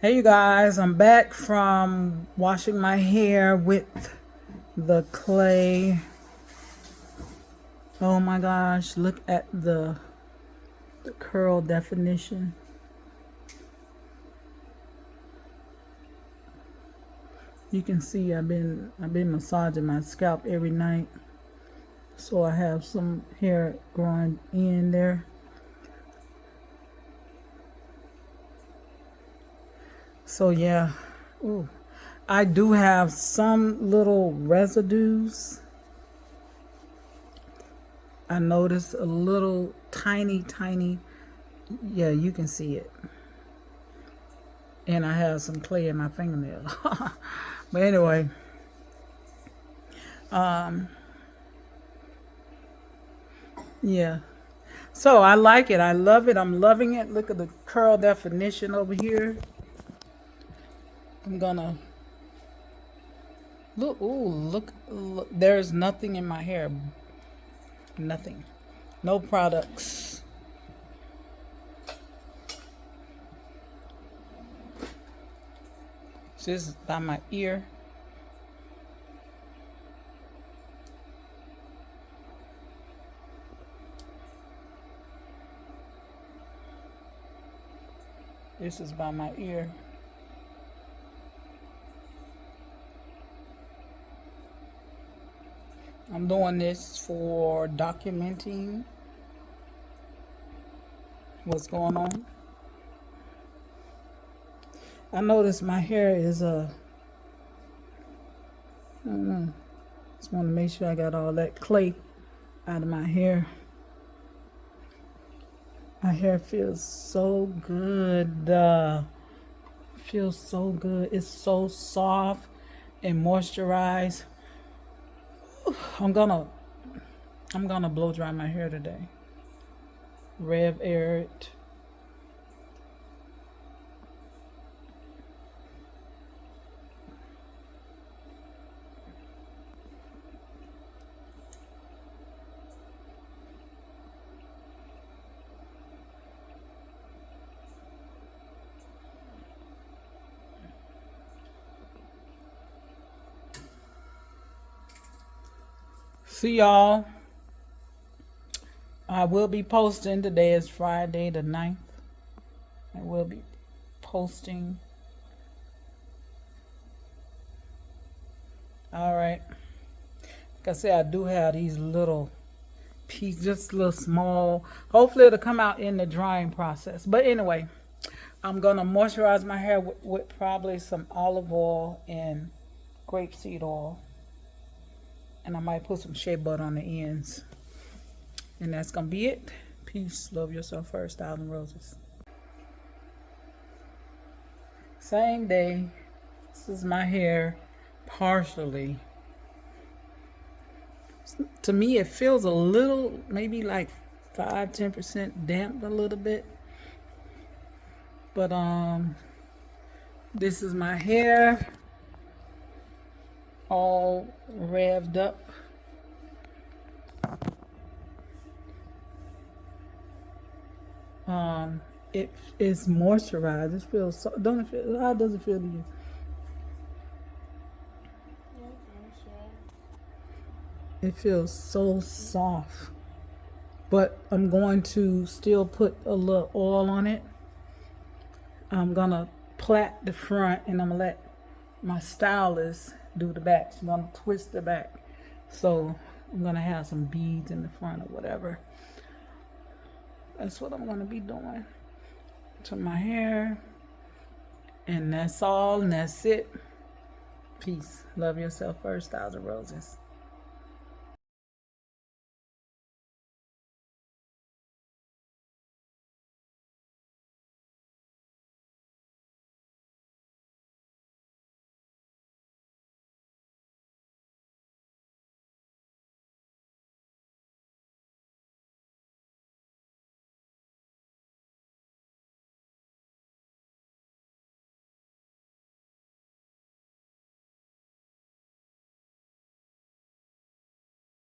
Hey you guys, I'm back from washing my hair with the clay. Oh my gosh, look at the curl definition. You can see I've been massaging my scalp every night. So I have some hair growing in there. So yeah. Ooh. I do have some little residues. I noticed a little tiny, yeah, you can see it. And I have some clay in my fingernail. But anyway, yeah. So I like it. I love it. I'm loving it. Look at the curl definition over here. I'm gonna look. Ooh, look. There's nothing in my hair. Nothing. No products. This is by my ear. This is by my ear. I'm doing this for documenting what's going on. I notice my hair is I don't know. Just want to make sure I got all that clay out of my hair. My hair feels so good. Feels so good. It's so soft and moisturized. I'm gonna blow dry my hair today. Rev air it. See y'all. I will be posting. Today is Friday the 9th. I will be posting. All right. Like I said, I do have these little pieces, just little small. Hopefully it'll come out in the drying process. But anyway, I'm gonna moisturize my hair with probably some olive oil and grapeseed oil. And I might put some shea butter on the ends. And that's gonna be it. Peace. Love yourself first. 1,000 roses. Same day. This is my hair partially. To me, it feels a little, maybe like 5-10% damp a little bit. But this is my hair all revved up. It is moisturized. It feels so, don't it feel, how does it feel to you? It feels so soft. But I'm going to still put a little oil on it. I'm gonna plait the front and I'm gonna let my stylist do the back. She's gonna twist the back. So I'm gonna have some beads in the front or whatever. That's what I'm gonna be doing to my hair. And that's all, and that's it. Peace. Love yourself first. 1,000 roses.